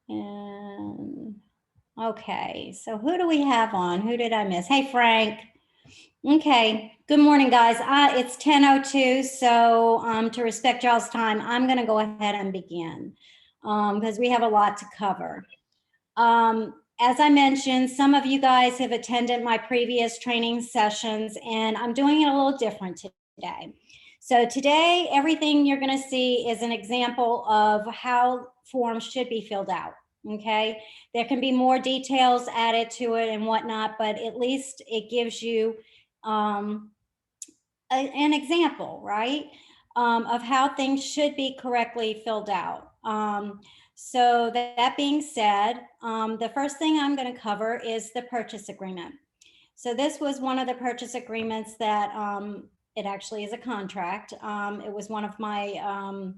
And okay, so who do we have on? Who did I miss? Hey, Frank. Okay, good morning, guys. It's 10:02, so to respect y'all's time, I'm going to go ahead and begin because we have a lot to cover. As I mentioned, some of you guys have attended my previous training sessions, and I'm doing it a little different today. So today, everything you're going to see is an example of how forms should be filled out. Okay, there can be more details added to it and whatnot, but at least it gives you an example, right, of how things should be correctly filled out. So that being said, the first thing I'm going to cover is the purchase agreement. So this was one of the purchase agreements that it actually is a contract. It was one of my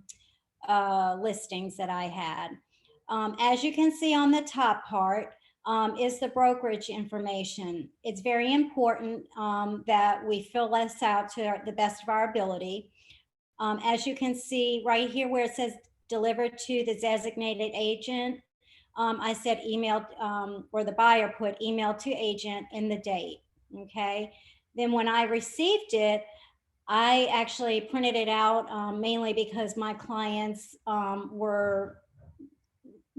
listings that I had. As you can see on the top part, is the brokerage information. It's very important that we fill this out to the best of our ability. As you can see right here where it says delivered to the designated agent, I said email, or the buyer put email to agent in the date, okay? Then when I received it, I actually printed it out mainly because my clients were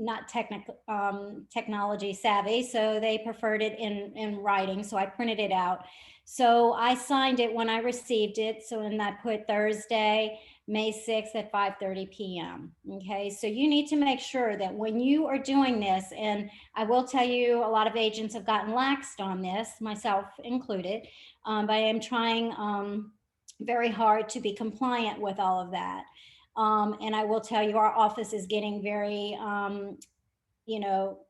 not technology savvy, so they preferred it in writing. So I printed it out. So I signed it when I received it. So and I put Thursday, May 6th at 5:30 p.m. Okay, so you need to make sure that when you are doing this, and I will tell you, a lot of agents have gotten laxed on this, myself included, but I am trying very hard to be compliant with all of that. And I will tell you, our office is getting very, you know,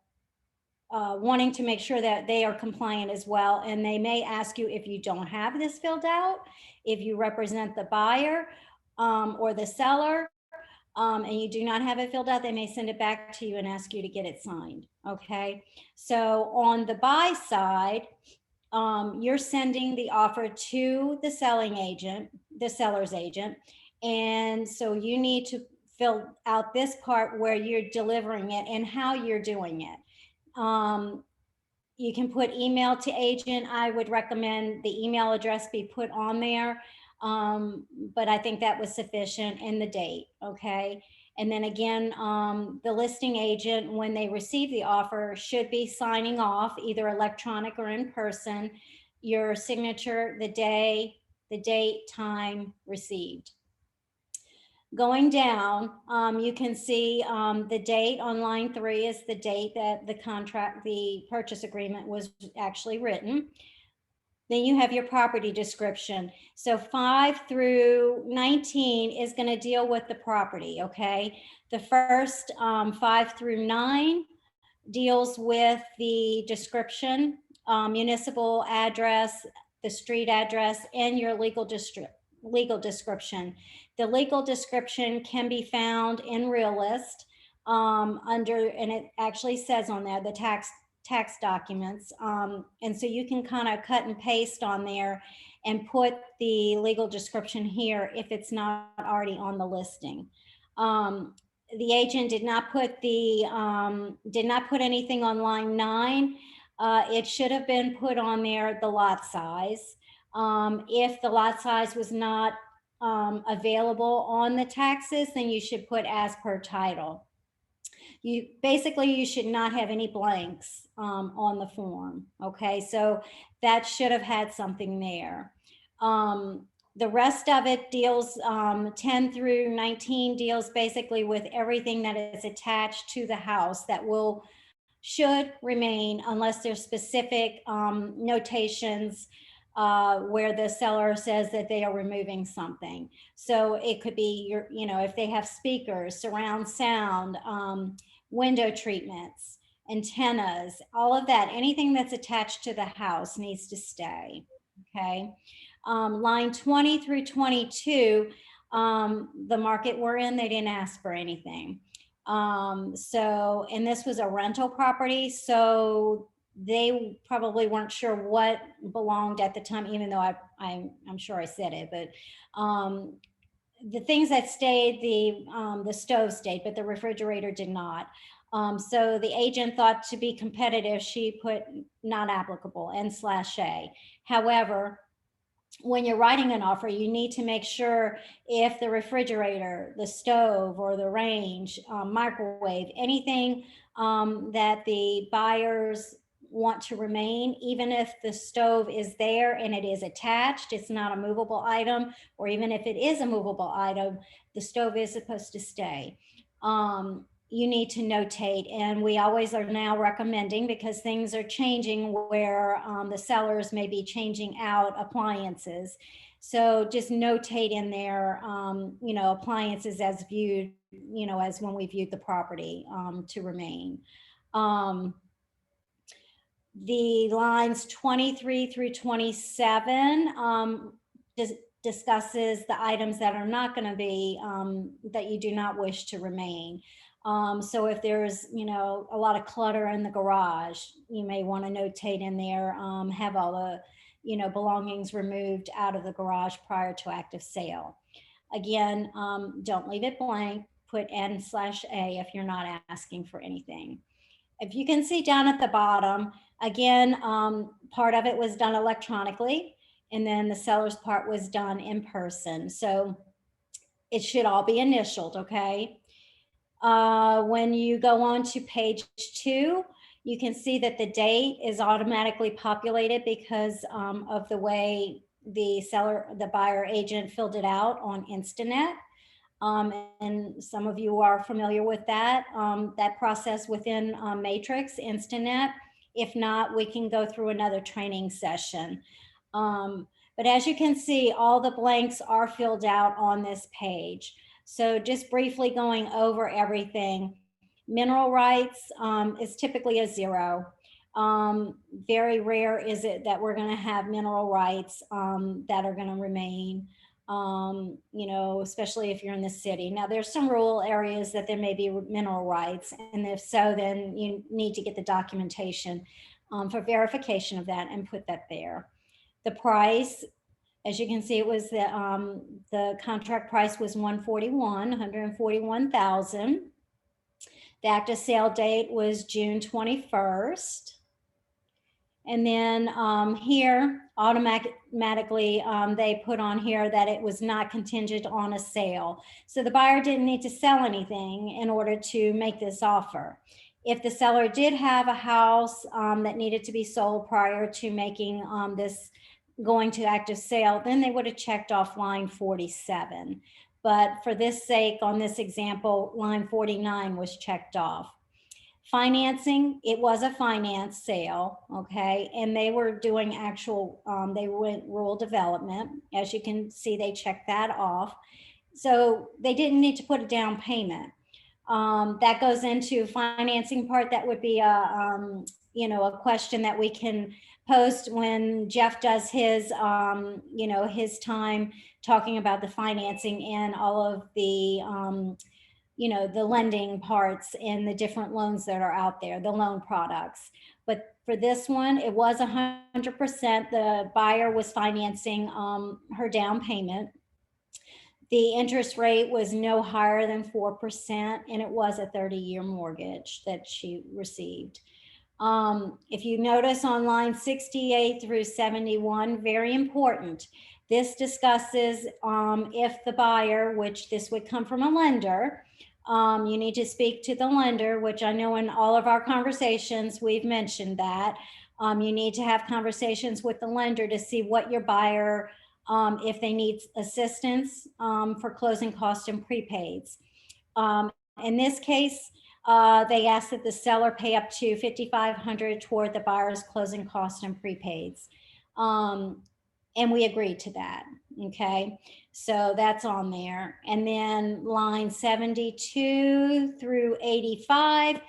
wanting to make sure that they are compliant as well. And they may ask you if you don't have this filled out, if you represent the buyer or the seller, and you do not have it filled out, they may send it back to you and ask you to get it signed. Okay. So on the buy side, you're sending the offer to the selling agent, the seller's agent. And so you need to fill out this part where you're delivering it and how you're doing it. You can put email to agent. I would recommend the email address be put on there. But I think that was sufficient, in the date. Okay. And then again, the listing agent, when they receive the offer, should be signing off either electronic or in person, your signature, the day, the date, time received. Going down, you can see the date on line 3 is the date that the contract, the purchase agreement was actually written. Then you have your property description. So 5 through 19 is going to deal with the property, okay? The first 5 through 9 deals with the description, municipal address, the street address, and your legal description. The legal description can be found in Realist under, and it actually says on there, the tax documents. And so you can kind of cut and paste on there and put the legal description here if it's not already on the listing. The agent did not put anything on line 9. It should have been put on there, the lot size. If the lot size was not available on the taxes, then you should put as per title. You should not have any blanks on the form. Okay, so that should have had something there. The rest of it deals, 10 through 19 deals basically with everything that is attached to the house that should remain unless there's specific notations where the seller says that they are removing something. So it could be if they have speakers, surround sound, window treatments, antennas, all of that, anything that's attached to the house needs to stay. Okay. Line 20 through 22, the market we're in, they didn't ask for anything. And this was a rental property, so they probably weren't sure what belonged at the time, even though I'm sure I said it, but the things that stayed, the stove stayed, but the refrigerator did not. So the agent thought to be competitive, she put not applicable, N/A. However, when you're writing an offer, you need to make sure if the refrigerator, the stove, or the range, microwave, anything that the buyers want to remain, even if the stove is there and it is attached, it's not a movable item, or even if it is a movable item, the stove is supposed to stay. You need to notate, and we always are now recommending, because things are changing where the sellers may be changing out appliances. So just notate in there, appliances as viewed, as when we viewed the property to remain. The lines 23 through 27 discusses the items that are not going to be, that you do not wish to remain. So if there's, a lot of clutter in the garage, you may want to notate in there, have all the, belongings removed out of the garage prior to active sale. Again, don't leave it blank. Put N/A if you're not asking for anything. If you can see down at the bottom, again, part of it was done electronically, and then the seller's part was done in person. So it should all be initialed, okay? When you go on to page 2, you can see that the date is automatically populated because of the way the buyer agent filled it out on Instanet. And some of you are familiar with that process within Matrix Instanet. If not, we can go through another training session. But as you can see, all the blanks are filled out on this page. So just briefly going over everything, mineral rights is typically a 0. Very rare is it that we're going to have mineral rights that are going to remain. Especially if you're in the city. Now, there's some rural areas that there may be mineral rights, and if so, then you need to get the documentation for verification of that and put that there. The price, as you can see, it was the contract price was $141,000. The active sale date was June 21st. And then here, automatically, they put on here that it was not contingent on a sale. So the buyer didn't need to sell anything in order to make this offer. If the seller did have a house that needed to be sold prior to making this going to active sale, then they would have checked off line 47. But for this sake, on this example, line 49 was checked off. Financing, it was a finance sale, okay? And they were doing actual, they went rural development. As you can see, they checked that off. So they didn't need to put a down payment. That goes into financing part. That would be a question that we can post when Jeff does his, his time talking about the financing and all of the, the lending parts and the different loans that are out there, the loan products. But for this one, it was 100%. The buyer was financing her down payment. The interest rate was no higher than 4%, and it was a 30-year mortgage that she received. If you notice on line 68 through 71, very important. This discusses if the buyer, which this would come from a lender, you need to speak to the lender, which I know in all of our conversations, we've mentioned that. You need to have conversations with the lender to see what your buyer, if they need assistance for closing costs and prepaids. In this case, they asked that the seller pay up to $5,500 toward the buyer's closing costs and prepaids. And we agreed to that, okay? So that's on there. And then line 72 through 85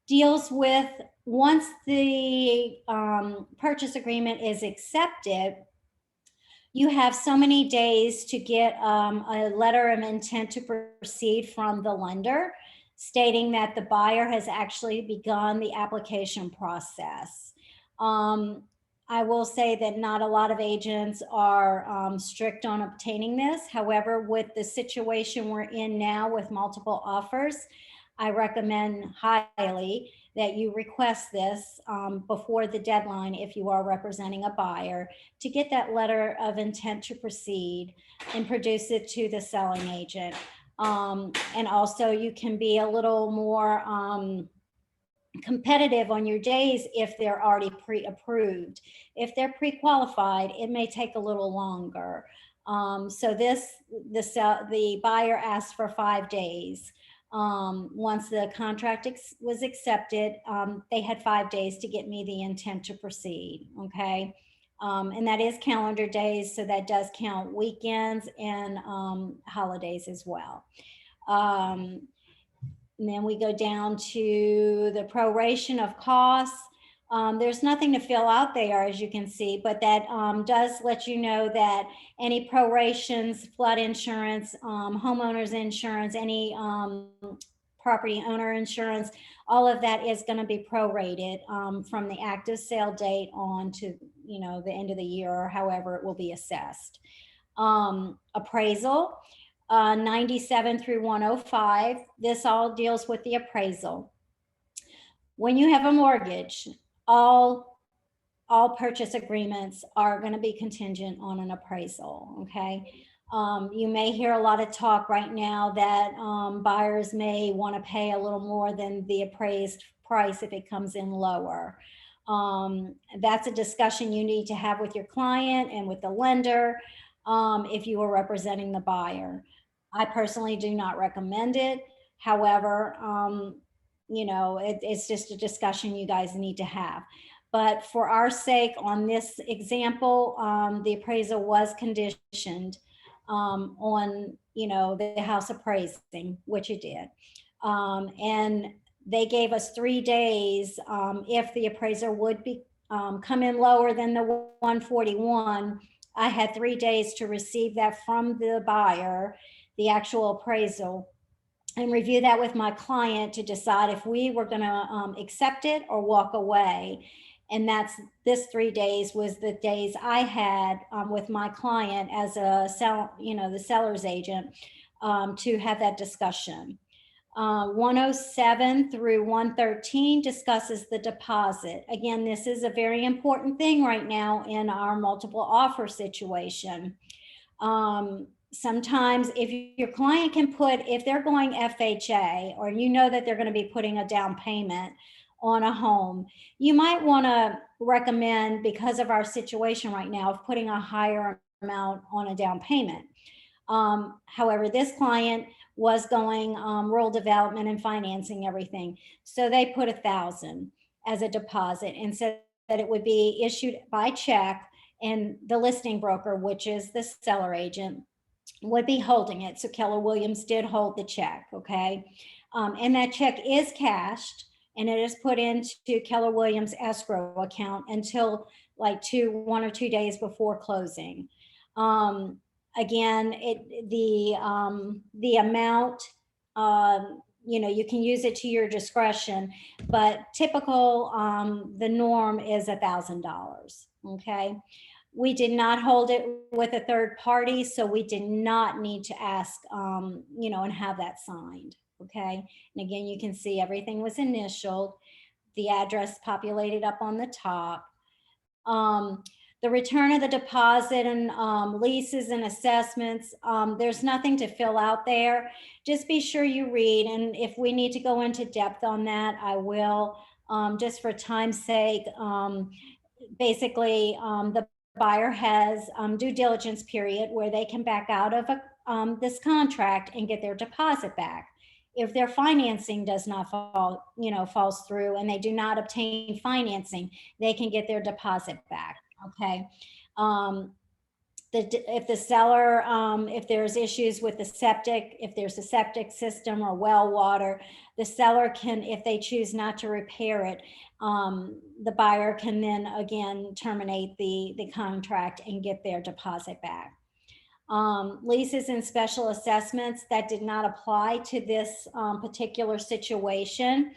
deals with once the purchase agreement is accepted, you have so many days to get a letter of intent to proceed from the lender, stating that the buyer has actually begun the application process. I will say that not a lot of agents are strict on obtaining this. However, with the situation we're in now with multiple offers, I recommend highly that you request this before the deadline if you are representing a buyer, to get that letter of intent to proceed and produce it to the selling agent. And also you can be a little more competitive on your days if they're already pre-approved. If they're pre-qualified, it may take a little longer. So the buyer asked for 5 days. Once the contract was accepted, they had 5 days to get me the intent to proceed. Okay. And that is calendar days, so that does count weekends and holidays as well. And then we go down to the proration of costs. There's nothing to fill out there, as you can see, but that does let you know that any prorations, flood insurance, homeowners insurance, any property owner insurance, all of that is going to be prorated from the active sale date on to, the end of the year, or however it will be assessed. Appraisal. 97 through 105. This all deals with the appraisal. When you have a mortgage, all purchase agreements are going to be contingent on an appraisal. Okay. You may hear a lot of talk right now that buyers may want to pay a little more than the appraised price if it comes in lower. That's a discussion you need to have with your client and with the lender if you are representing the buyer. I personally do not recommend it. However, it's just a discussion you guys need to have. But for our sake, on this example, the appraisal was conditioned on, the house appraising, which it did. And they gave us 3 days if the appraiser would be come in lower than the 141. I had 3 days to receive that from the buyer, the actual appraisal, and review that with my client to decide if we were going to accept it or walk away. And this 3 days was the days I had with my client as the seller's agent to have that discussion. 107 through 113 discusses the deposit. Again, this is a very important thing right now in our multiple offer situation. Sometimes if your client can if they're going FHA, or that they're going to be putting a down payment on a home, you might want to recommend, because of our situation right now, of putting a higher amount on a down payment. However, this client was going rural development and financing everything. So they put $1,000 as a deposit and said that it would be issued by check, and the listing broker, which is the seller agent, would be holding it. So Keller Williams did hold the check. Okay. And that check is cashed, and it is put into Keller Williams escrow account until like 1 or 2 days before closing. Again, the amount, you can use it to your discretion, but typical, the norm is $1,000. Okay. We did not hold it with a third party, so we did not need to ask, and have that signed. Okay. And again, you can see everything was initialed, the address populated up on the top. The return of the deposit and leases and assessments, there's nothing to fill out there. Just be sure you read, and if we need to go into depth on that, I will. Just for time's sake, basically, the buyer has due diligence period where they can back out of this contract and get their deposit back. If their financing does not falls through and they do not obtain financing, they can get their deposit back. Okay. If the seller, if there's issues with the septic, if there's a septic system or well water, the seller can, if they choose not to repair it, the buyer can then again terminate the contract and get their deposit back. Leases and special assessments, that did not apply to this particular situation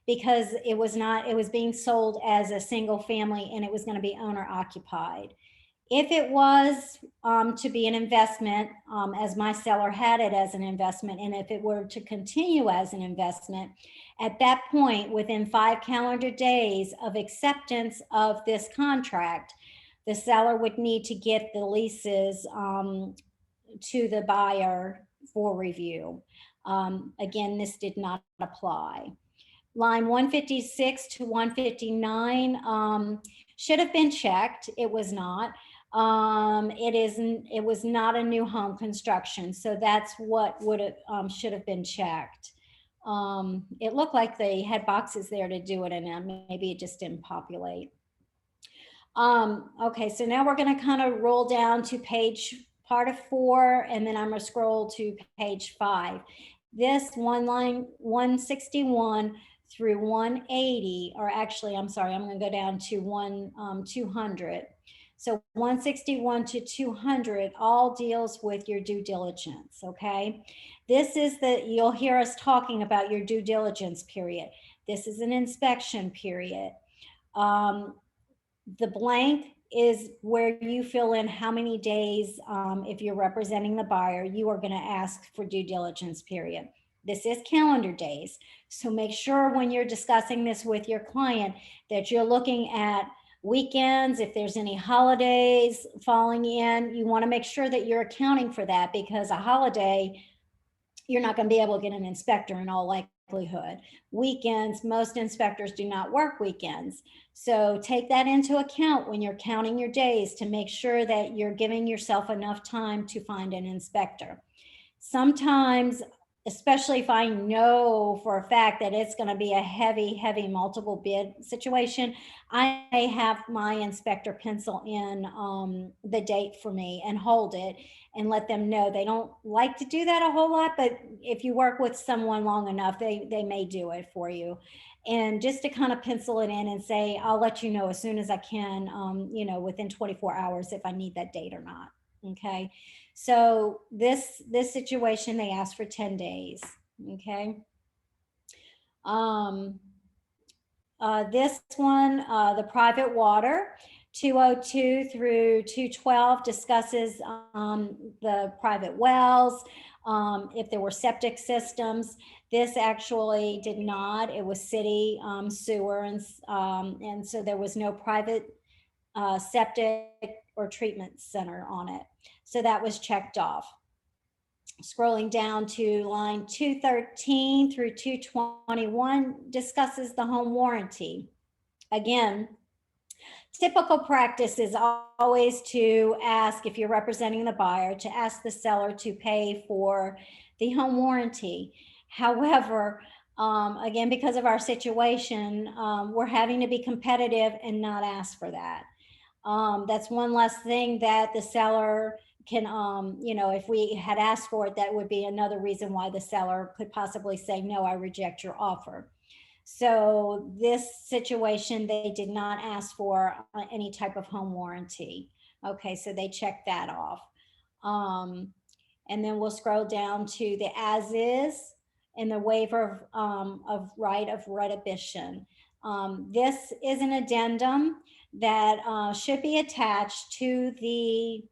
because it was being sold as a single family and it was going to be owner occupied. If it was to be an investment, as my seller had it as an investment, and if it were to continue as an investment, at that point, within 5 calendar days of acceptance of this contract, the seller would need to get the leases to the buyer for review. Again, this did not apply. Line 156 to 159 should have been checked. It was not. It was not a new home construction. So that's what would have should have been checked. It looked like they had boxes there to do it in, and maybe it just didn't populate. Okay, so now we're going to kind of roll down to part of 4, and then I'm going to scroll to page 5. This one line 161 through 180, or actually, I'm sorry, I'm going to go down to 200. So 161 to 200 all deals with your due diligence, okay? This is you'll hear us talking about your due diligence period. This is an inspection period. The blank is where you fill in how many days, if you're representing the buyer, you are going to ask for due diligence period. This is calendar days. So make sure when you're discussing this with your client that you're looking at weekends, if there's any holidays falling in, you want to make sure that you're accounting for that, because a holiday, you're not going to be able to get an inspector in all likelihood. Weekends, most inspectors do not work weekends. So take that into account when you're counting your days to make sure that you're giving yourself enough time to find an inspector. Sometimes, especially if I know for a fact that it's going to be a heavy multiple bid situation, I may have my inspector pencil in the date for me and hold it and let them know. They don't like to do that a whole lot, but if you work with someone long enough, they may do it for you. And just to kind of pencil it in and say, I'll let you know as soon as I can, within 24 hours if I need that date or not. Okay. So this situation, they asked for 10 days. Okay. This one, the private water, 202 through 212 discusses the private wells, if there were septic systems. This actually did not. It was city sewer, and so there was no private septic or treatment center on it. So that was checked off. Scrolling down to line 213 through 221 discusses the home warranty. Again, typical practice is always to ask, if you're representing the buyer, to ask the seller to pay for the home warranty. However, again, because of our situation, we're having to be competitive and not ask for that. That's one less thing that the seller can, if we had asked for it, that would be another reason why the seller could possibly say, no, I reject your offer. So this situation, they did not ask for any type of home warranty. Okay, so they checked that off. And then we'll scroll down to the as is and the waiver of right of retribution. This is an addendum that should be attached to the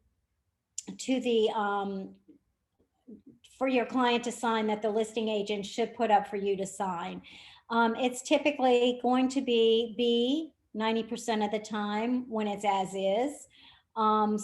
for your client to sign, that the listing agent should put up for you to sign. It's typically going to be B 90% of the time when it's as is.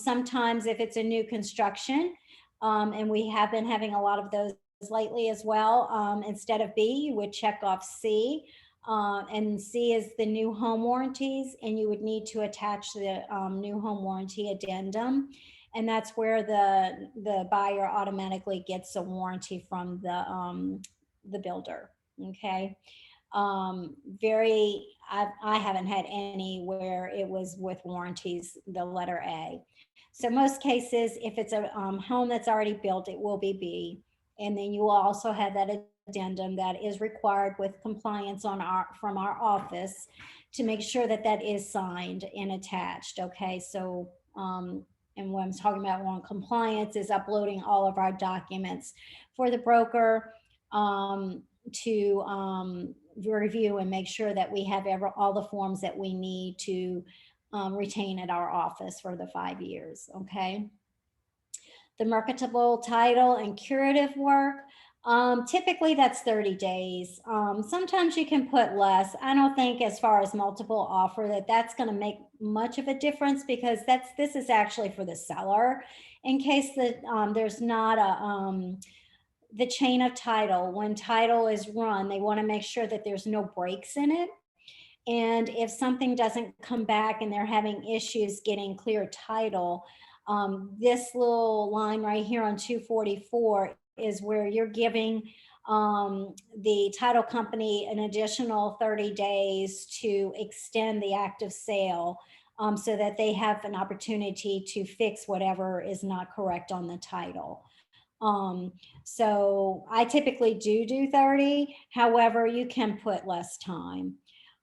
Sometimes if it's a new construction, and we have been having a lot of those lately as well, instead of B, you would check off C. And C is the new home warranties, and you would need to attach the new home warranty addendum. And that's where the buyer automatically gets a warranty from the builder. Okay. I haven't had any where it was with warranties, the letter A. So most cases, if it's a home that's already built, it will be B. And then you will also have that addendum that is required with compliance from our office to make sure that that is signed and attached. Okay. So, and what I'm talking about on compliance is uploading all of our documents for the broker to review and make sure that we have all the forms that we need to retain at our office for the 5 years, okay? The marketable title and curative work, typically that's 30 days. Sometimes you can put less. I don't think as far as multiple offer that that's going to make much of a difference, because this is actually for the seller in case that there's not the chain of title. When title is run, they want to make sure that there's no breaks in it. And if something doesn't come back and they're having issues getting clear title, this little line right here on 244 is where you're giving the title company an additional 30 days to extend the active sale, so that they have an opportunity to fix whatever is not correct on the title. So I typically do 30. However, you can put less time.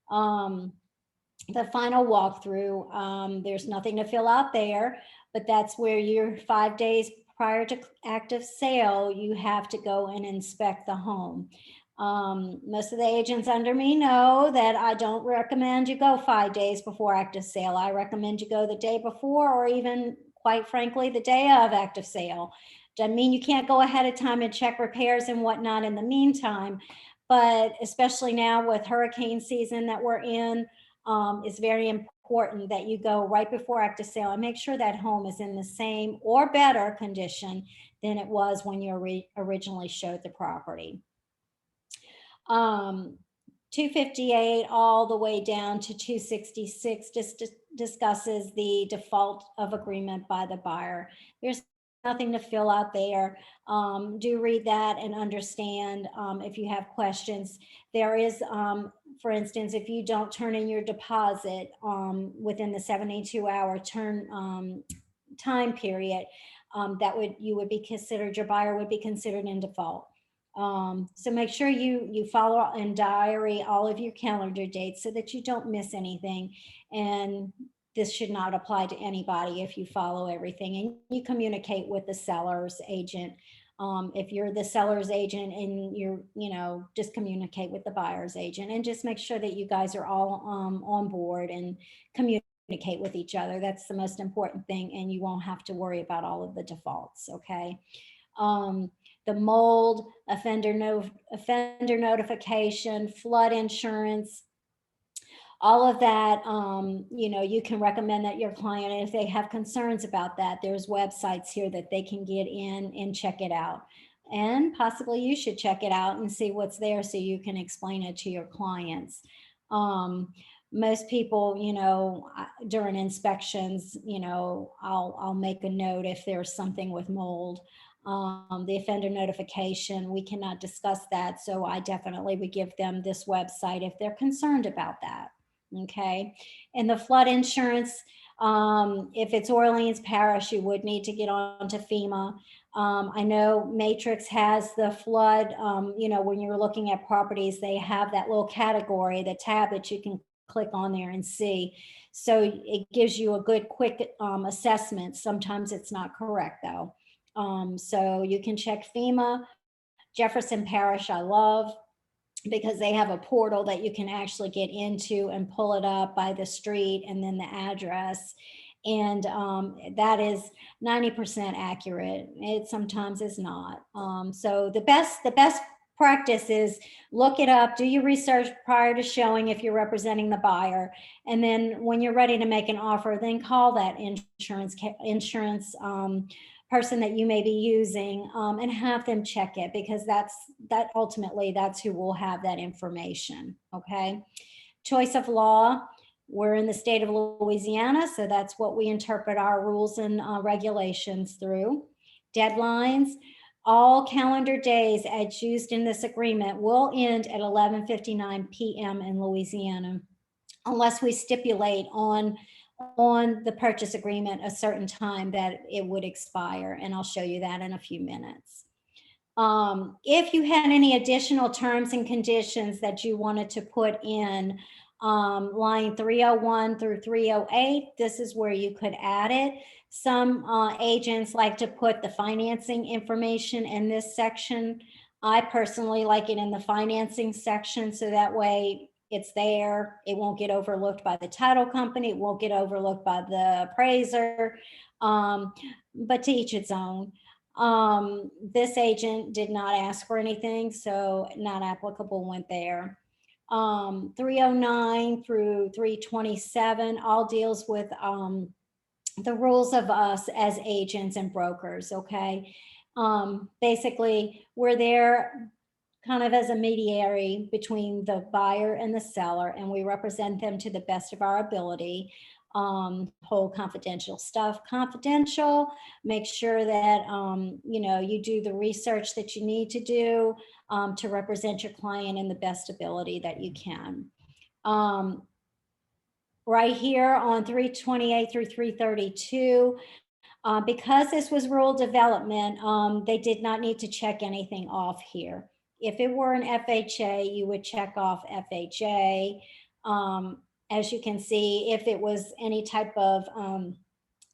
The final walkthrough, there's nothing to fill out there, but that's where you're 5 days prior to active sale, you have to go and inspect the home. Most of the agents under me know that I don't recommend you go 5 days before active sale. I recommend you go the day before, or even, quite frankly, the day of active sale. Doesn't mean you can't go ahead of time and check repairs and whatnot in the meantime, but especially now with hurricane season that we're in, it's very important that you go right before active sale and make sure that home is in the same or better condition than it was when you originally showed the property. 258 all the way down to 266 just discusses the default of agreement by the buyer. There's nothing to fill out there. Do read that and understand if you have questions. There is, for instance, if you don't turn in your deposit within the 72-hour time period, you would be considered, your buyer would be considered in default. So make sure you follow and diary all of your calendar dates so that you don't miss anything. And this should not apply to anybody if you follow everything and you communicate with the seller's agent. If you're the seller's agent and just communicate with the buyer's agent, and just make sure that you guys are all on board and communicate with each other. That's the most important thing, and you won't have to worry about all of the defaults, okay? The mold, offender notification, flood insurance, all of that, you can recommend that your client, if they have concerns about that, there's websites here that they can get in and check it out. And possibly you should check it out and see what's there so you can explain it to your clients. Most people, during inspections, I'll make a note if there's something with mold. The offender notification, we cannot discuss that. So I definitely would give them this website if they're concerned about that. Okay. And the flood insurance, if it's Orleans Parish, you would need to get on to FEMA. I know Matrix has the flood, when you're looking at properties, they have that little category, the tab that you can click on there and see. So it gives you a good, quick assessment. Sometimes it's not correct though. So you can check FEMA. Jefferson Parish, I love, because they have a portal that you can actually get into and pull it up by the street and then the address. And that is 90% accurate. It sometimes is not. So the best practice is look it up, do your research prior to showing if you're representing the buyer. And then when you're ready to make an offer, then call that insurance person that you may be using and have them check it, because ultimately that's who will have that information. Okay. Choice of law. We're in the state of Louisiana, so that's what we interpret our rules and regulations through. Deadlines. All calendar days as used in this agreement will end at 11:59 p.m. in Louisiana, unless we stipulate on the purchase agreement a certain time that it would expire. And I'll show you that in a few minutes. If you had any additional terms and conditions that you wanted to put in, line 301 through 308, this is where you could add it. Some agents like to put the financing information in this section. I personally like it in the financing section, so that way it's there. It won't get overlooked by the title company. It won't get overlooked by the appraiser. But to each its own. This agent did not ask for anything, so not applicable went there. 309 through 327 all deals with the rules of us as agents and brokers, okay? Basically, we're there kind of as a mediary between the buyer and the seller, and we represent them to the best of our ability. Hold confidential stuff confidential, make sure that, you know, you do the research that you need to do to represent your client in the best ability that you can. Right here on 328 through 332, because this was rural development, they did not need to check anything off here. If it were an FHA, you would check off FHA. As you can see, if it was any type of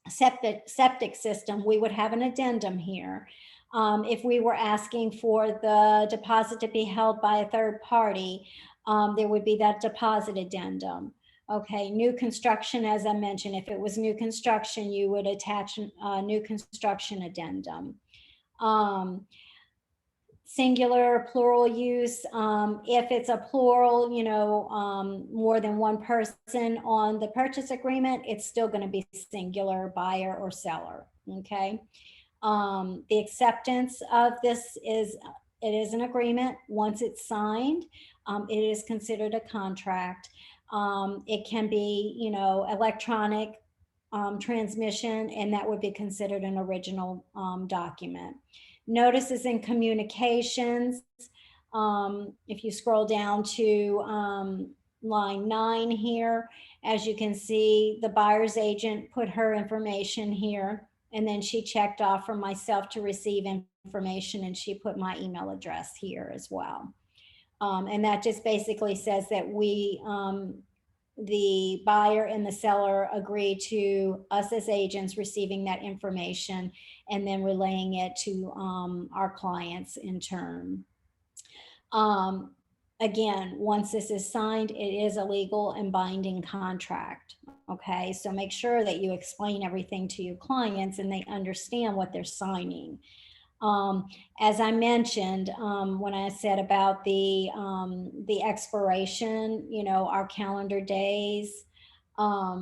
septic system, we would have an addendum here. If we were asking for the deposit to be held by a third party, there would be that deposit addendum. Okay, new construction, as I mentioned, if it was new construction, you would attach a new construction addendum. Singular, plural use, if it's a plural, you know, more than one person on the purchase agreement, it's still going to be singular, buyer or seller, okay? The acceptance of this is, it is an agreement. Once it's signed, it is considered a contract. It can be, you know, electronic transmission, and that would be considered an original document. Notices and communications. If you scroll down to line 9 here, as you can see, the buyer's agent put her information here, and then she checked off for myself to receive information, and she put my email address here as well. And that just basically says that we, the buyer and the seller agree to us as agents receiving that information and then relaying it to our clients in turn. Again, once this is signed, it is a legal and binding contract. Okay, so make sure that you explain everything to your clients and they understand what they're signing. As I mentioned, when I said about the expiration, you know, our calendar days, let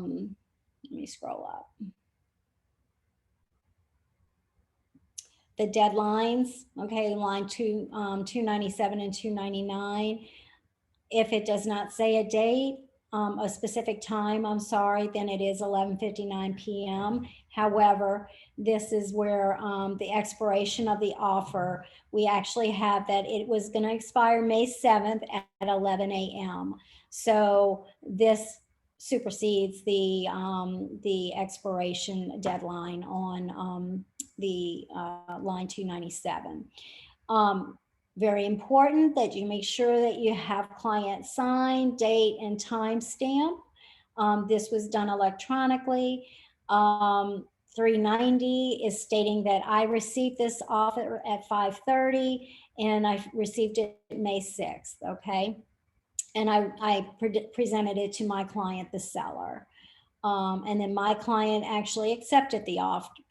me scroll up. The deadlines, okay, line 297 and 299. If it does not say a date, a specific time, I'm sorry, then it is 11:59 p.m. However, this is where the expiration of the offer, we actually have that it was going to expire May 7th at 11 a.m. So this supersedes the expiration deadline on the line 297. Very important that you make sure that you have client sign, date, and time stamp. This was done electronically. 390 is stating that I received this offer at 5:30 and I received it May 6th, okay? And I presented it to my client, the seller. And then my client actually accepted the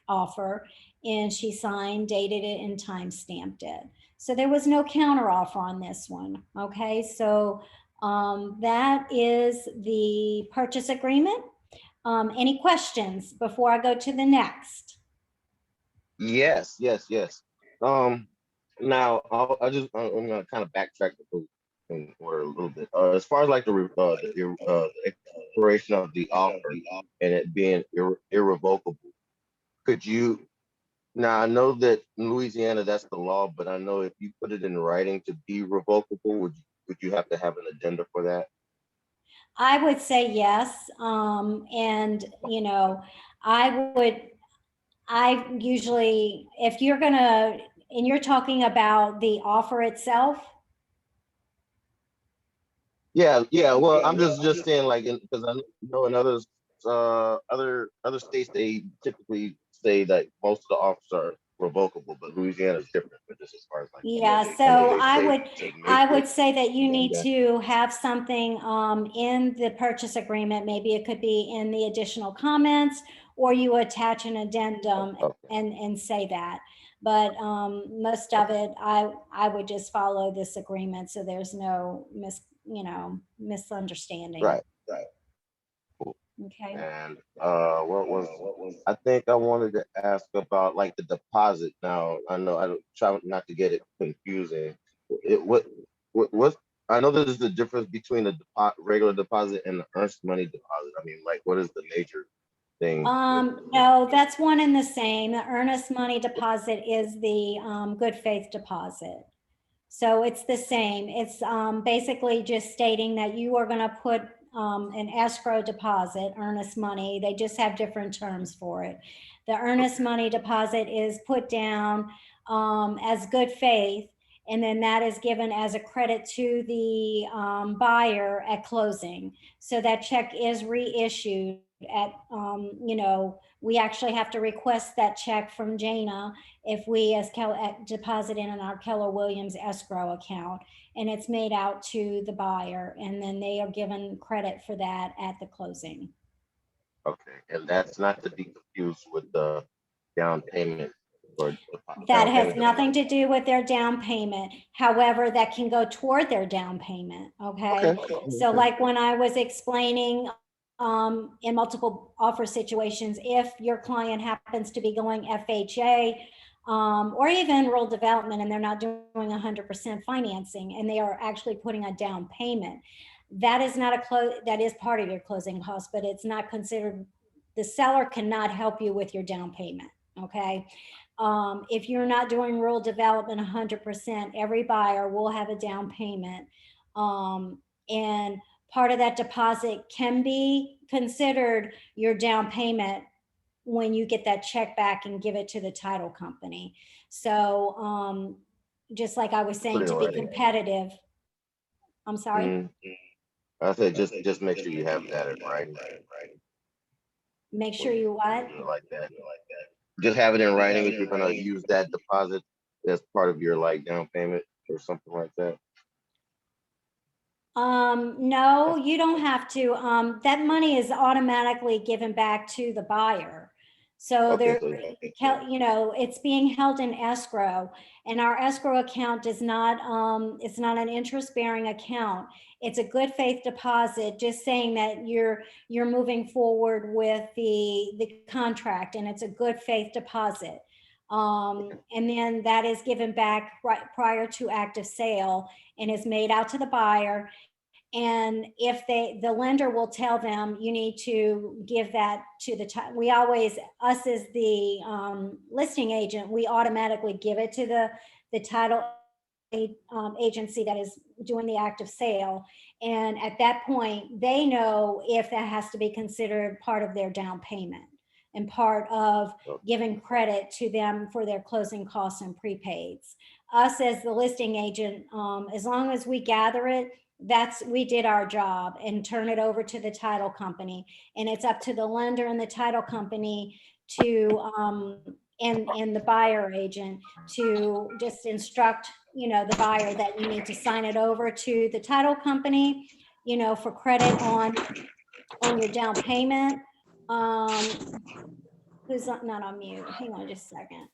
offer and she signed, dated it, and time stamped it. So there was no counter offer on this one. Okay, so that is the purchase agreement. Any questions before I go to the next? Yes. Now I'm gonna kind of backtrack in order a little bit. As far as like the expiration of the offer and it being irrevocable, could you? Now I know that in Louisiana that's the law, but I know if you put it in writing to be revocable, would you have to have an addenda for that? I would say yes. And, you know, I usually, if you're gonna, and you're talking about the offer itself. Yeah. Well, I'm just saying like because I know in others other states they typically say that most of the offers are revocable, but Louisiana is different. But just as far as like, Yeah, they so I say would, to I make would it, say that you need that- to have something in the purchase agreement. Maybe it could be in the additional comments, or you attach an addendum okay, and say that. But most of it, I would just follow this agreement, so there's no misunderstanding. right, right. Okay. And what was I think I wanted to ask about like the deposit. Now I know I don't try not to get it confusing. What I know there's the difference between the regular deposit and the earnest money deposit. I mean, like, what is the major thing? No, that's one and the same. The earnest money deposit is the good faith deposit. So it's the same. It's basically just stating that you are going to put an escrow deposit, earnest money. They just have different terms for it. The earnest money deposit is put down as good faith, and then that is given as a credit to the buyer at closing. So that check is reissued at, we actually have to request that check from Jana if we deposit in our Keller Williams escrow account, and it's made out to the buyer, and then they are given credit for that at the closing. Okay, and that's not to be confused with the down payment or That down has payment. nothing to do with their down payment. However, that can go toward their down payment. Okay. Okay. So like when I was explaining in multiple offer situations, if your client happens to be going FHA or even rural development and they're not doing 100% financing and they are actually putting a down payment, that is not that is part of your closing cost, but it's not considered, the seller cannot help you with your down payment. Okay. If you're not doing rural development 100%, every buyer will have a down payment. And part of that deposit can be considered your down payment when you get that check back and give it to the title company. So just like I was saying, to be competitive. I'm sorry. I said just make sure you have that in writing. Make sure you what? Like that. Just have it in writing if you're gonna use that deposit as part of your like down payment or something like that. No, you don't have to. That money is automatically given back to the buyer. So Okay, it's being held in escrow, and our escrow account does not, it's not an interest bearing account. It's a good faith deposit, just saying that you're moving forward with the contract, and it's a good faith deposit. And then that is given back right prior to active sale and is made out to the buyer. And if the lender will tell them, you need to give that to we always, us as the listing agent, we automatically give it to the title agency that is doing the active sale. And at that point, they know if that has to be considered part of their down payment and part of giving credit to them for their closing costs and prepaids. Us as the listing agent, as long as we gather it, we did our job and turn it over to the title company. And it's up to the lender and the title company to and the buyer agent to just instruct the buyer that you need to sign it over to the title company for credit on your down payment. Who's not on mute? Hang on just a second.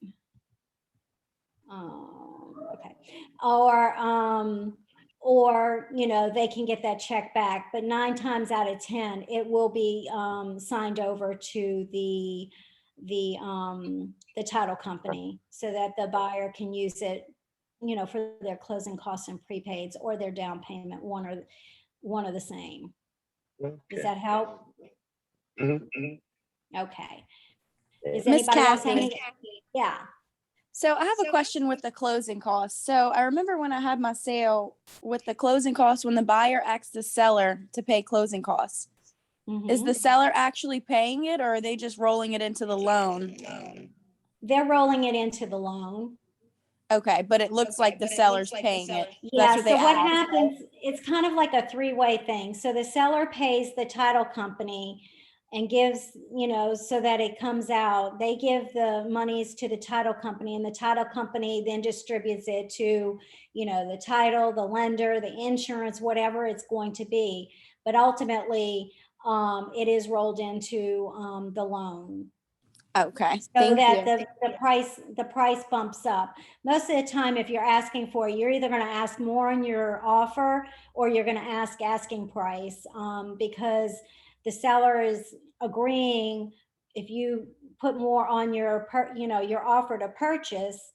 Okay. Or they can get that check back, but 9 times out of 10 it will be signed over to the title company so that the buyer can use it for their closing costs and prepaids or their down payment, one or the same. Does that help? Okay. Does anybody else have any? Yeah. So I have a question with the closing costs. So I remember when I had my sale with the closing costs, when the buyer asked the seller to pay closing costs, is the seller actually paying it, or are they just rolling it into the loan? They're rolling it into the loan. Okay, but it looks like the seller's paying it. Yeah, so what happens, it's kind of like a three-way thing. So the seller pays the title company and gives, so that it comes out. They give the monies to the title company, and the title company then distributes it to, the title, the lender, the insurance, whatever it's going to be. But ultimately, it is rolled into the loan. Okay, So thank that you. the price bumps up. Most of the time, if you're asking for it, you're either going to ask more on your offer, or you're going to ask asking price, because the seller is agreeing. If you put more on your your offer to purchase,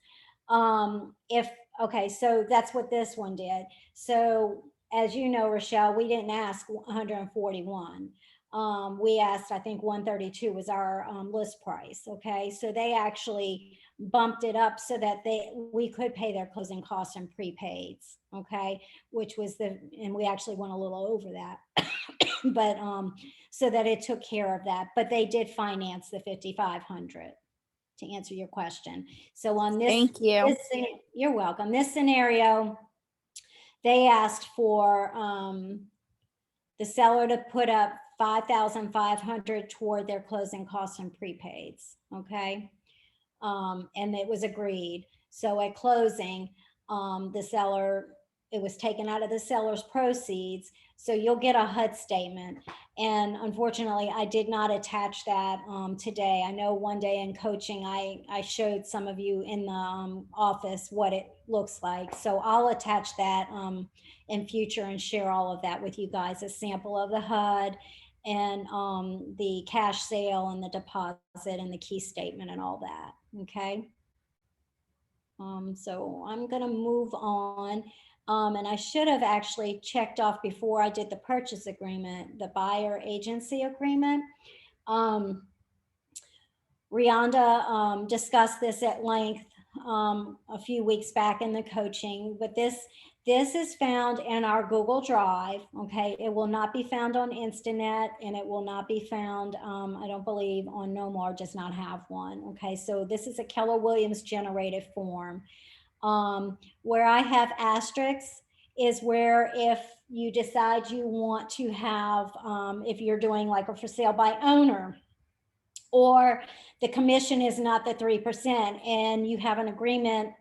okay, so that's what this one did. So as you know, Rochelle, we didn't ask 141. We asked, I think 132 was our list price. Okay, so they actually bumped it up so that we could pay their closing costs and prepaids. Okay, which was and we actually went a little over that, but so that it took care of that. But they did finance the 5,500, to answer your question. So on Thank you. you're welcome. This scenario, they asked for the seller to put up 5,500 toward their closing costs and prepaids. Okay. And it was agreed. So at closing, the seller, it was taken out of the seller's proceeds. So you'll get a HUD statement. And unfortunately, I did not attach that today. I know one day in coaching, I showed some of you in the office what it looks like. So I'll attach that in future and share all of that with you guys, a sample of the HUD and the cash sale and the deposit and the key statement and all that. Okay. So I'm going to move on. And I should have actually checked off before I did the purchase agreement, the buyer agency agreement. Rhonda discussed this at length a few weeks back in the coaching, but this is found in our Google Drive. Okay, it will not be found on Instanet, and it will not be found, I don't believe, on Nomar does not have one. Okay, so this is a Keller Williams generated form. Where I have asterisks is where if you decide you want to have, if you're doing like a for sale by owner, or the commission is not the 3%, and you have an agreement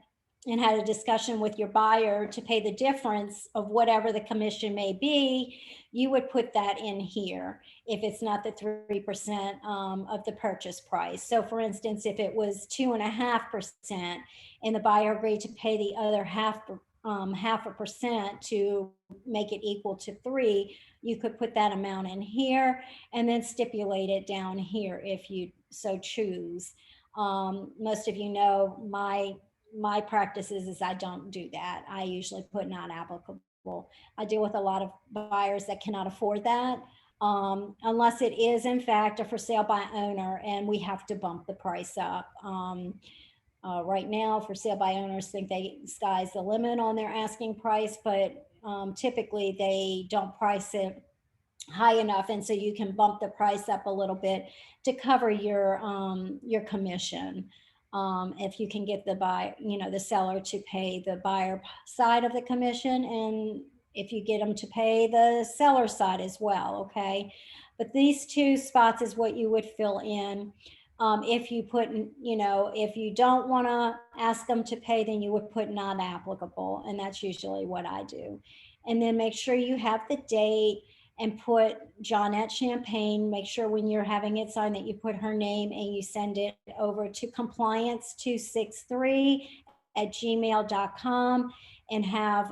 and had a discussion with your buyer to pay the difference of whatever the commission may be, you would put that in here if it's not the 3% of the purchase price. So for instance, if it was 2.5% and the buyer agreed to pay the other half a percent to make it equal to 3, you could put that amount in here and then stipulate it down here if you so choose. Most of you know my practice is I don't do that. I usually put not applicable. I deal with a lot of buyers that cannot afford that, unless it is in fact a for sale by owner and we have to bump the price up. Right now, for sale by owners think sky's the limit on their asking price, but typically they don't price it high enough, and so you can bump the price up a little bit to cover your commission. If you can get the seller to pay the buyer side of the commission, and if you get them to pay the seller side as well. Okay, but these two spots is what you would fill in. If you put, if you don't want to ask them to pay, then you would put not applicable. And that's usually what I do. And then make sure you have the date and put Johnette Champagne. Make sure when you're having it signed that you put her name and you send it over to compliance263@gmail.com and have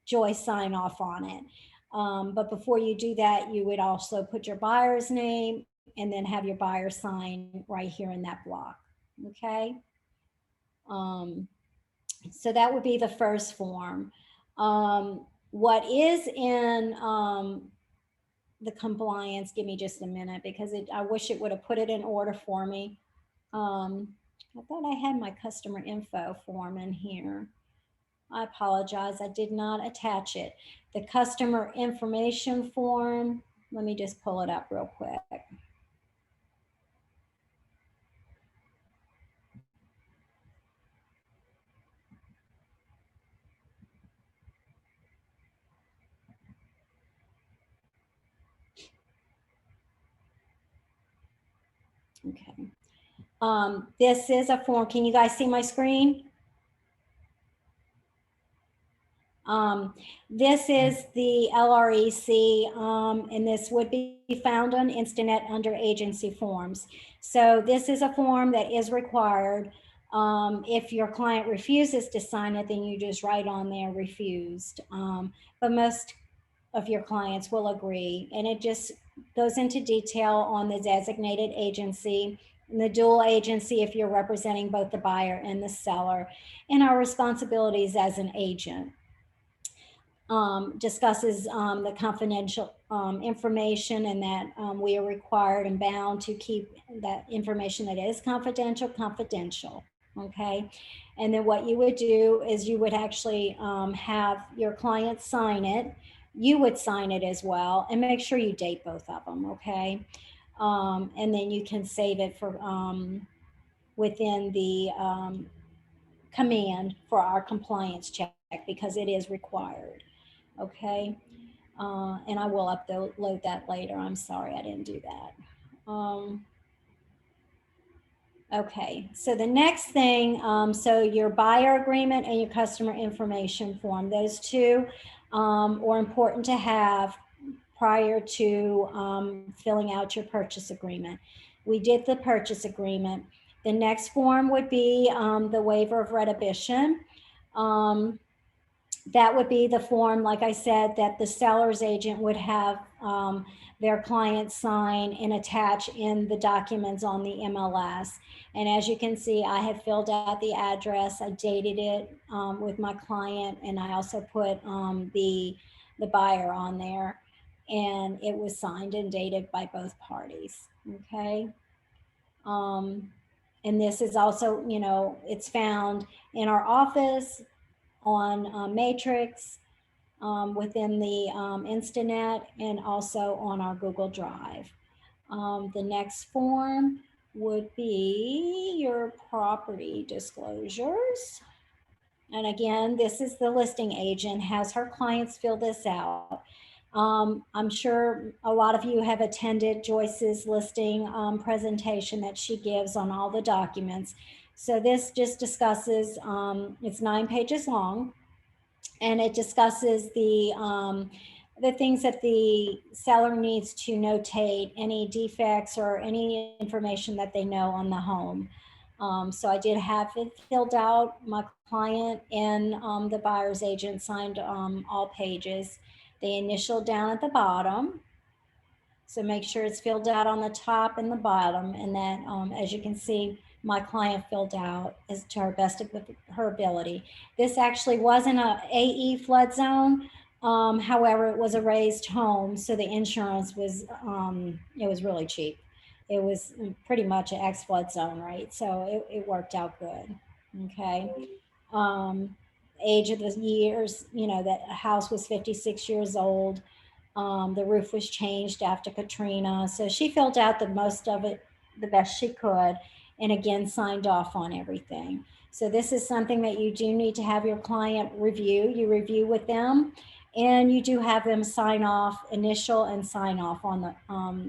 Joy sign off on it. But before you do that, you would also put your buyer's name and then have your buyer sign right here in that block. Okay. So that would be the first form. What is in the compliance, give me just a minute because I wish it would have put it in order for me. I thought I had my customer info form in here. I apologize, I did not attach it. The customer information form, let me just pull it up real quick. Okay. This is a form. Can you guys see my screen? This is the LREC, and this would be found on Instinet under agency forms. So this is a form that is required. If your client refuses to sign it, then you just write on there refused. But most of your clients will agree, and it just goes into detail on the designated agency and the dual agency if you're representing both the buyer and the seller, and our responsibilities as an agent. Discusses the confidential information, and that we are required and bound to keep that information that is confidential, okay? And then what you would do is you would actually have your client sign it. You would sign it as well, and make sure you date both of them, okay? And then you can save it for within the command for our compliance check, because it is required. Okay, and I will upload that later. I'm sorry, I didn't do that. Okay, so the next thing, so your buyer agreement and your customer information form, those two are important to have prior to filling out your purchase agreement. We did the purchase agreement. The next form would be the waiver of retribution. That would be the form, like I said, that the seller's agent would have their client sign and attach in the documents on the MLS. And as you can see, I have filled out the address, I dated it with my client, and I also put the buyer on there, and it was signed and dated by both parties, okay? And this is also, you know, it's found in our office, on Matrix, within the Instinet, and also on our Google Drive. The next form would be your property disclosures. And again, this is the listing agent, has her clients fill this out. I'm sure a lot of you have attended Joyce's listing presentation that she gives on all the documents. So this just discusses, it's 9 pages long, and it discusses the things that the seller needs to notate, any defects or any information that they know on the home. So I did have it filled out. My client and the buyer's agent signed all pages. They initial down at the bottom. So make sure it's filled out on the top and the bottom. And then as you can see, my client filled out as to her best of her ability. This actually wasn't a AE flood zone. However, it was a raised home. So the insurance was, it was really cheap. It was pretty much an ex flood zone, right? So it worked out good. Okay. Age of the years, you know, that house was 56 years old. The roof was changed after Katrina. So she filled out the most of it the best she could, and again, signed off on everything. So this is something that you do need to have your client review. You review with them, and you do have them sign off, initial and sign off on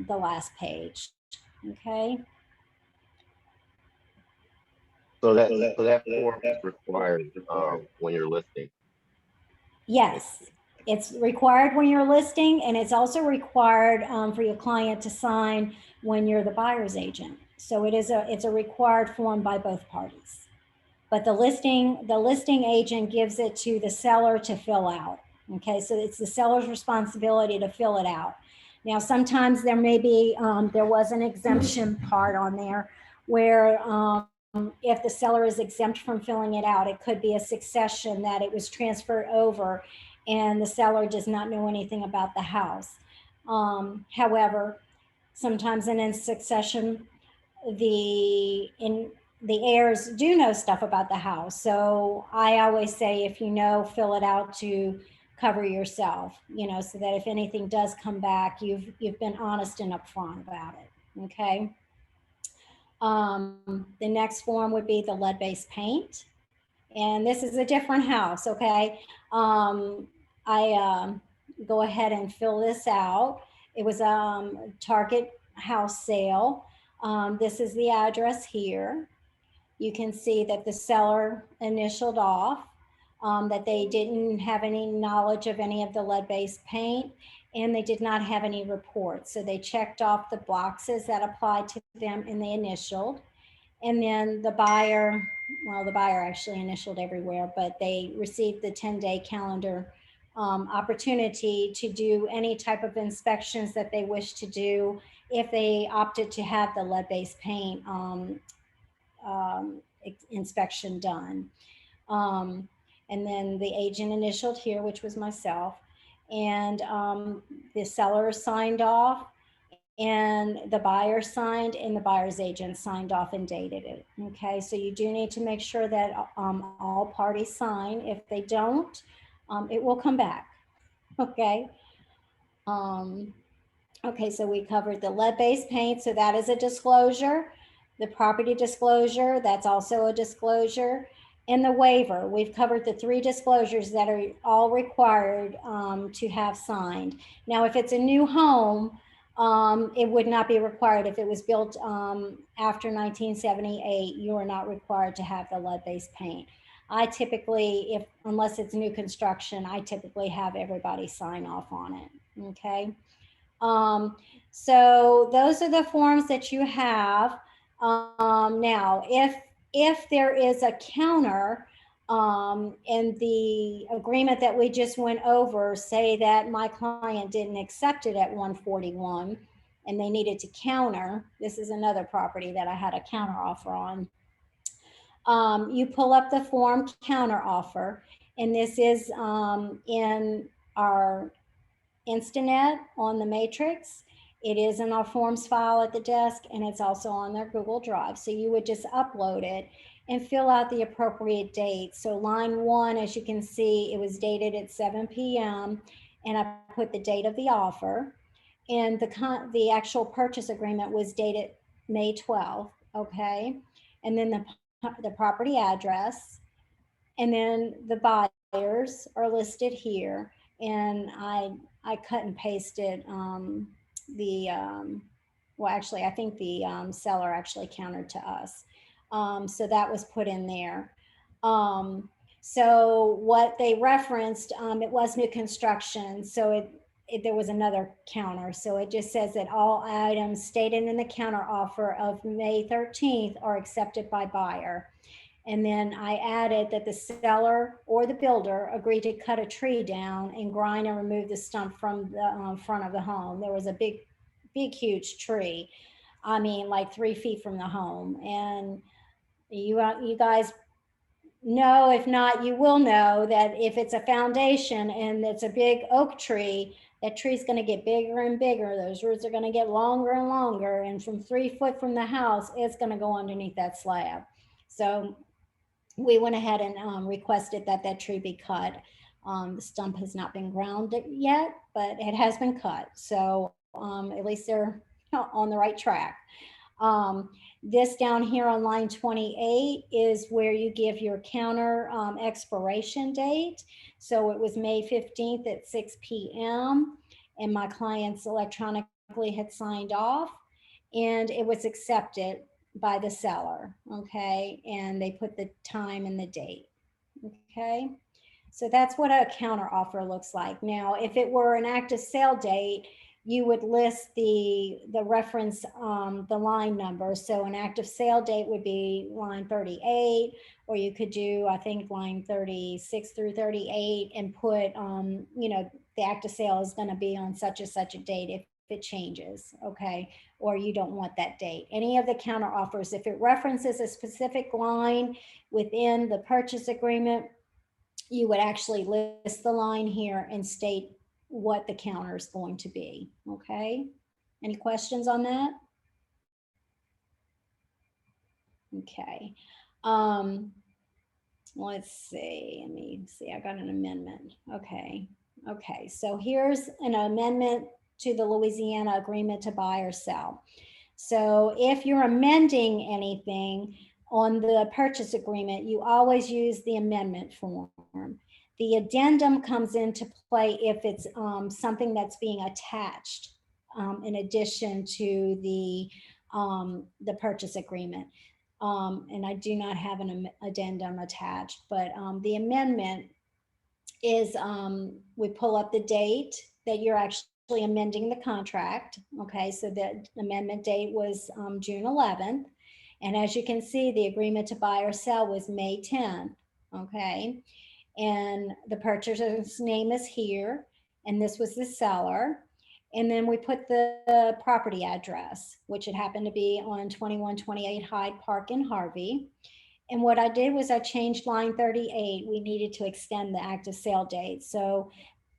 the last page. Okay. So that form is required when you're listing. Yes, it's required when you're listing, and it's also required for your client to sign when you're the buyer's agent. So it's a required form by both parties. But the listing agent gives it to the seller to fill out. Okay, so it's the seller's responsibility to fill it out. Now, sometimes there may be, there was an exemption part on there where if the seller is exempt from filling it out, it could be a succession that it was transferred over and the seller does not know anything about the house. However, sometimes in succession, the heirs do know stuff about the house. So I always say, if you know, fill it out to cover yourself, you know, so that if anything does come back, you've been honest and upfront about it. Okay. The next form would be the lead-based paint. And this is a different house, okay? I go ahead and fill this out. It was a Target house sale. This is the address here. You can see that the seller initialed off, that they didn't have any knowledge of any of the lead-based paint, and they did not have any reports. So they checked off the boxes that applied to them and they initialed. And then the buyer, well, the buyer actually initialed everywhere, but they received the 10-day calendar opportunity to do any type of inspections that they wish to do if they opted to have the lead-based paint inspection done. And then the agent initialed here, which was myself, and the seller signed off, and the buyer signed, and the buyer's agent signed off and dated it. Okay, so you do need to make sure that all parties sign. If they don't, it will come back. Okay. Okay, so we covered the lead-based paint, so that is a disclosure. The property disclosure, that's also a disclosure. And the waiver, we've covered the 3 disclosures that are all required to have signed. Now, if it's a new home, it would not be required. If it was built after 1978, you are not required to have the lead-based paint. I typically, unless it's new construction, I typically have everybody sign off on it, okay? So those are the forms that you have. Now, if there is a counter in the agreement that we just went over, say that my client didn't accept it at 141 and they needed to counter, this is another property that I had a counter offer on. You pull up the form counter offer, and this is in our Instanet on the Matrix. It is in our forms file at the desk, and it's also on their Google Drive. So you would just upload it and fill out the appropriate date. So line 1, as you can see, it was dated at 7 p.m. and I put the date of the offer, and the actual purchase agreement was dated May 12th. Okay, and then the property address, and then the buyers are listed here, and I cut and pasted well, actually, I think the seller actually countered to us. So that was put in there. So what they referenced, it was new construction. So there was another counter. So it just says that all items stated in the counter offer of May 13th are accepted by buyer. And then I added that the seller or the builder agreed to cut a tree down and grind and remove the stump from the front of the home. There was a big, huge tree. I mean, like 3 feet from the home. And you guys know, if not, you will know that if it's a foundation and it's a big oak tree, that tree's going to get bigger and bigger. Those roots are going to get longer and longer. And from 3 foot from the house, it's going to go underneath that slab. So we went ahead and requested that that tree be cut. The stump has not been ground yet, but it has been cut. So at least they're on the right track. This down here on line 28 is where you give your counter expiration date. So it was May 15th at 6 p.m. and my clients electronically had signed off, and it was accepted by the seller. Okay, and they put the time and the date. Okay, so that's what a counter offer looks like. Now, if it were an active sale date, you would list the reference, the line number. So an active sale date would be line 38, or you could do, I think, line 36 through 38 and put, you know, the active sale is going to be on such and such a date if it changes, okay, or you don't want that date. Any of the counter offers, if it references a specific line within the purchase agreement, you would actually list the line here and state what the counter is going to be. Okay, any questions on that? Okay, let's see, let me see, I got an amendment. Okay, so here's an amendment to the Louisiana agreement to buy or sell. So if you're amending anything on the purchase agreement, you always use the amendment form. The addendum comes into play if it's something that's being attached in addition to the the purchase agreement. And I do not have an addendum attached, but the amendment is we pull up the date that you're actually amending the contract. Okay, so the amendment date was June 11th. And as you can see, the agreement to buy or sell was May 10th. Okay, and the purchaser's name is here, and this was the seller. And then we put the property address, which it happened to be on 2128 Hyde Park in Harvey. And what I did was I changed line 38. We needed to extend the active sale date. So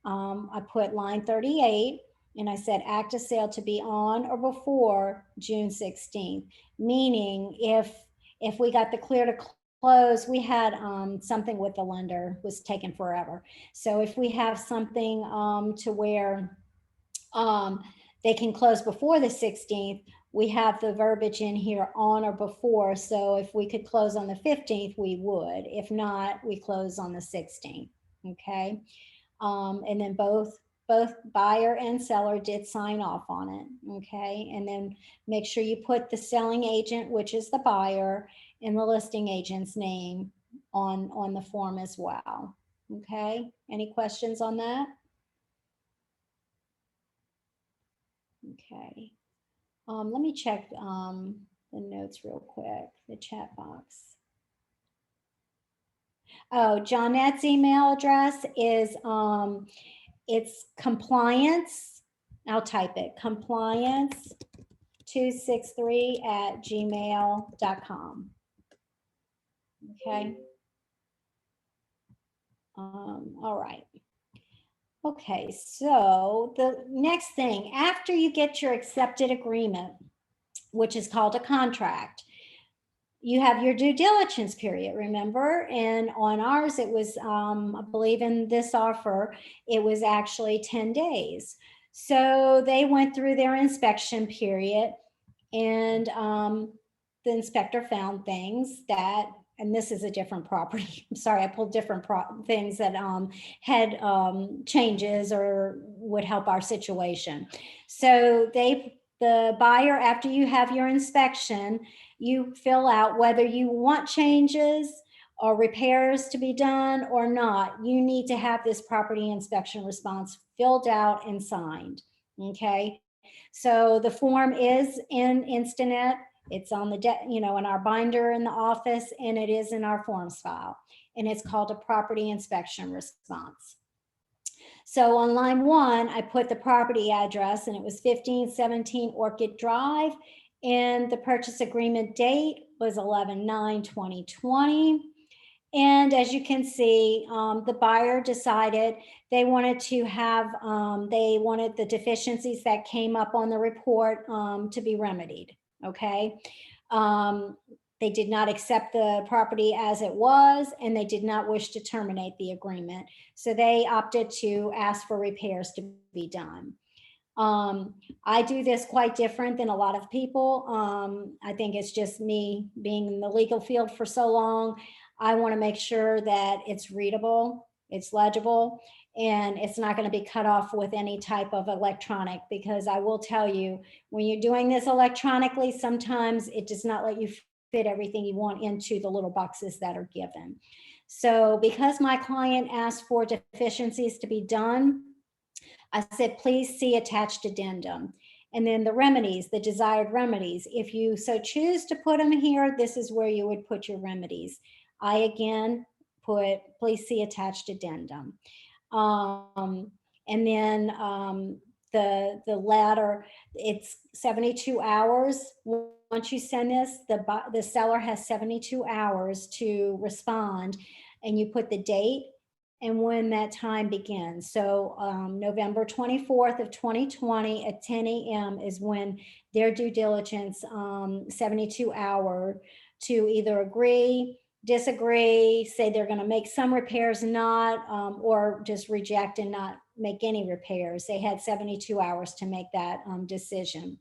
I put line 38 and I said active sale to be on or before June 16th, meaning if we got the clear to close, we had something with the lender was taking forever. So if we have something to where they can close before the 16th, we have the verbiage in here on or before. So if we could close on the 15th, we would. If not, we close on the 16th. Okay. And then both buyer and seller did sign off on it. Okay. And then make sure you put the selling agent, which is the buyer, and the listing agent's name on the form as well. Okay. Any questions on that? Okay. Let me check the notes real quick, the chat box. Oh, Johnette's email address is, it's compliance, I'll type it, compliance263@gmail.com. Okay. All right. Okay, so the next thing, after you get your accepted agreement, which is called a contract, you have your due diligence period, remember? And on ours, it was, I believe in this offer, it was actually 10 days. So they went through their inspection period, and the inspector found things that, and this is a different property. I'm sorry, I pulled different things that had changes or would help our situation. So the buyer, after you have your inspection, you fill out whether you want changes or repairs to be done or not. You need to have this property inspection response filled out and signed. Okay. So the form is in Instanet. It's on the, in our binder in the office, and it is in our forms file, and it's called a property inspection response. So on line 1, I put the property address, and it was 1517 Orchid Drive, and the purchase agreement date was 11/9/2020. And as you can see, the buyer decided they wanted to have, they wanted the deficiencies that came up on the report to be remedied. Okay. They did not accept the property as it was, and they did not wish to terminate the agreement. So they opted to ask for repairs to be done. I do this quite different than a lot of people. I think it's just me being in the legal field for so long. I want to make sure that it's readable, it's legible, and it's not going to be cut off with any type of electronic, because I will tell you, when you're doing this electronically, sometimes it does not let you fit everything you want into the little boxes that are given. So because my client asked for deficiencies to be done, I said, please see attached addendum. And then the remedies, the desired remedies. If you so choose to put them here, this is where you would put your remedies. I again put, please see attached addendum. And then the latter, it's 72 hours. Once you send this, the seller has 72 hours to respond, and you put the date and when that time begins. So November 24th of 2020 at 10 a.m. is when their due diligence 72 hour to either agree, disagree, say they're going to make some repairs, not, or just reject and not make any repairs. They had 72 hours to make that decision.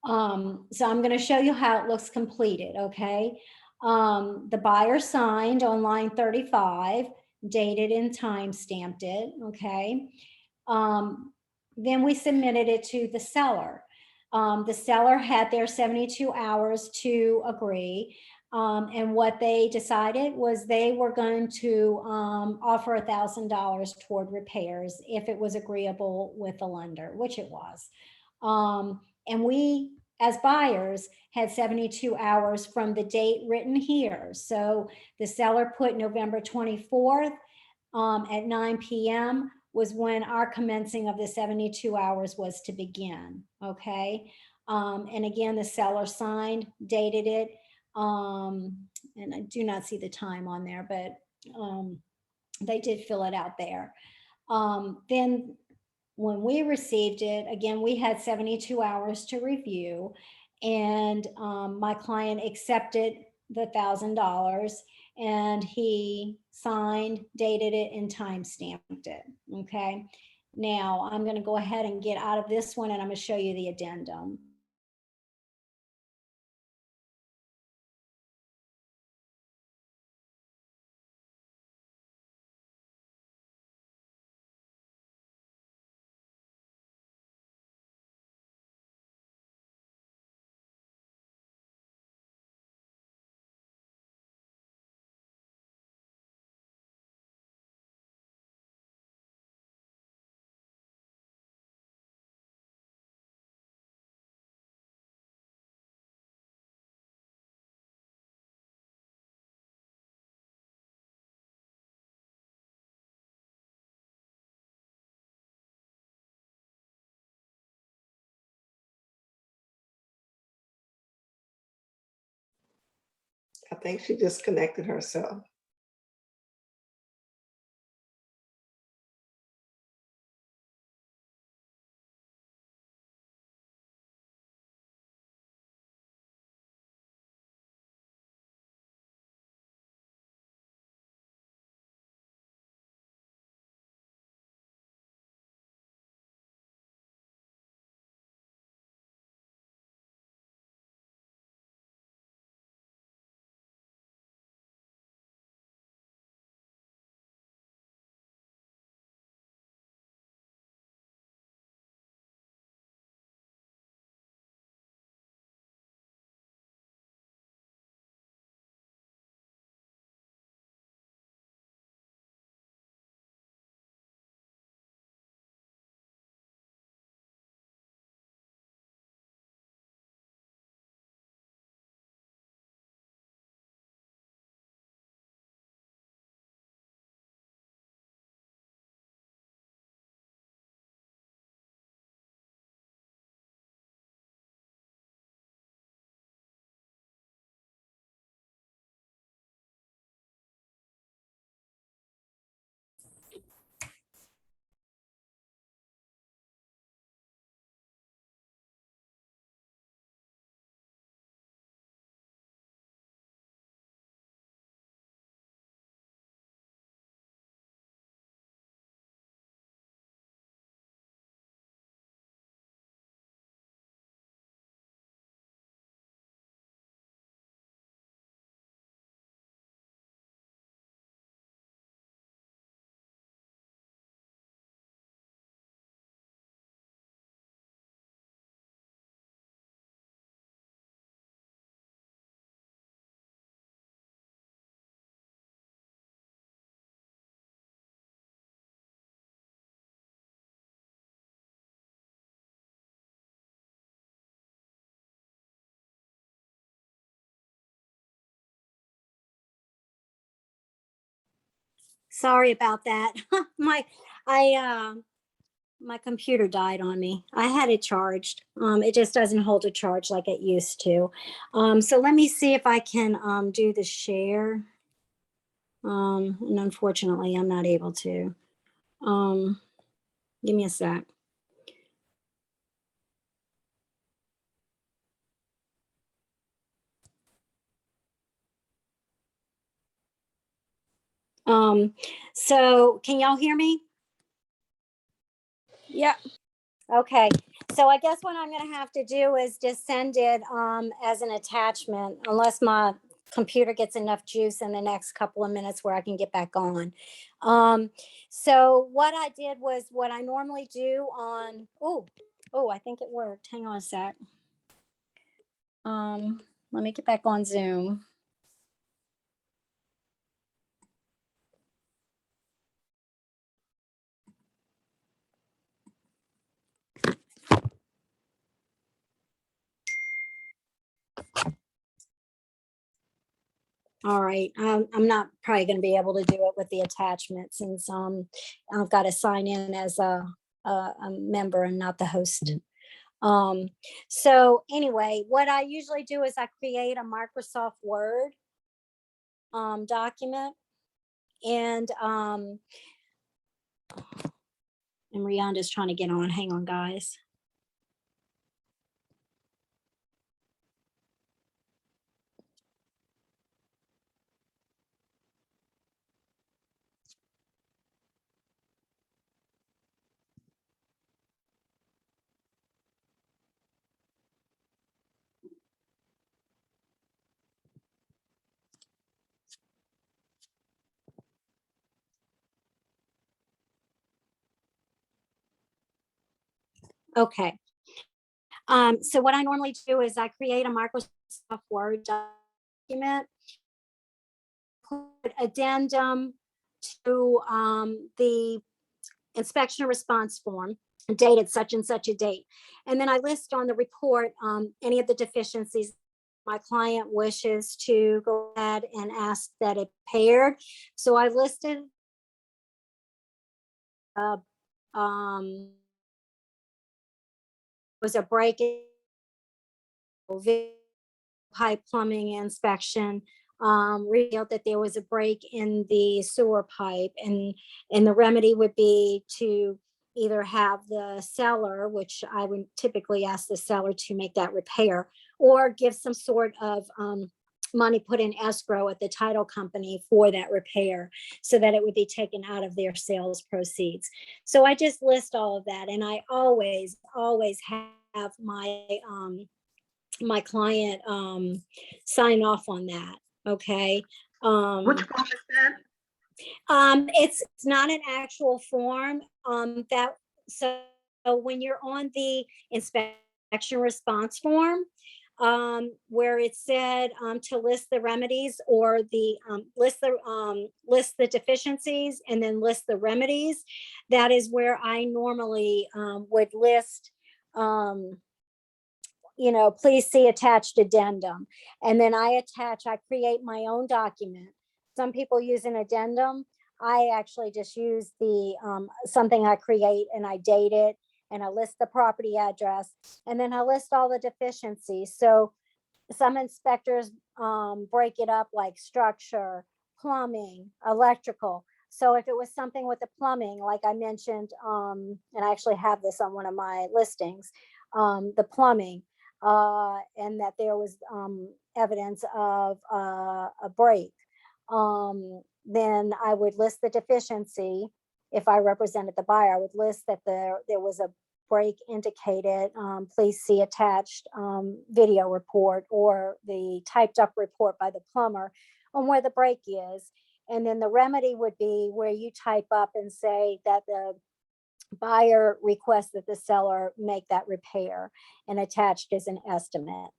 So I'm going to show you how it looks completed. Okay. The buyer signed on line 35, dated and time stamped it. Okay. Then we submitted it to the seller. The seller had their 72 hours to agree. And what they decided was they were going to offer $1,000 toward repairs if it was agreeable with the lender, which it was. And we, as buyers, had 72 hours from the date written here. So the seller put November 24th at 9 p.m. was when our commencing of the 72 hours was to begin, okay? And again, the seller signed, dated it, and I do not see the time on there, but they did fill it out there. Then when we received it, again, we had 72 hours to review, and my client accepted the $1,000, and he signed, dated it, and time stamped it, okay? Now, I'm gonna go ahead and get out of this one, and I'm gonna show you the addendum. I think she disconnected herself. Sorry about that. My computer died on me. I had it charged. It just doesn't hold a charge like it used to. So let me see if I can do the share. And unfortunately, I'm not able to. Give me a sec. So can y'all hear me? Yeah. Okay, so I guess what I'm gonna have to do is just send it as an attachment, unless my computer gets enough juice in the next couple of minutes where I can get back on. So what I did was what I normally do on, oh, Oh, I think it worked. Hang on a sec. Let me get back on Zoom. All right, I'm not probably going to be able to do it with the attachment since I've got to sign in as a member and not the host. So anyway, what I usually do is I create a Microsoft Word document, and Rihanna's trying to get on. Hang on, guys. Okay. So what I normally do is I create a Microsoft Word document, put addendum to the inspection response form, dated such and such a date. And then I list on the report any of the deficiencies my client wishes to go ahead and ask that it paired. So I listed was a break in pipe plumbing inspection, revealed that there was a break in the sewer pipe, and the remedy would be to either have the seller, which I would typically ask the seller to make that repair, or give some sort of money put in escrow at the title company for that repair so that it would be taken out of their sales proceeds. So I just list all of that, and I always have my client sign off on that. Okay. Which form is that? It's not an actual form that, so when you're on the inspection response form, where it said to list the remedies, or the list the deficiencies and then list the remedies, that is where I normally would list please see attached addendum. And then I create my own document. Some people use an addendum. I actually just use the something I create, and I date it, and I list the property address, and then I list all the deficiencies. So some inspectors break it up like structure, plumbing, electrical. So if it was something with the plumbing, like I mentioned, and I actually have this on one of my listings, the plumbing, and that there was evidence of a break, then I would list the deficiency. If I represented the buyer, I would list that there was a break indicated. Please see attached video report, or the typed up report by the plumber on where the break is. And then the remedy would be where you type up and say that the buyer requests that the seller make that repair, and attached is an estimate.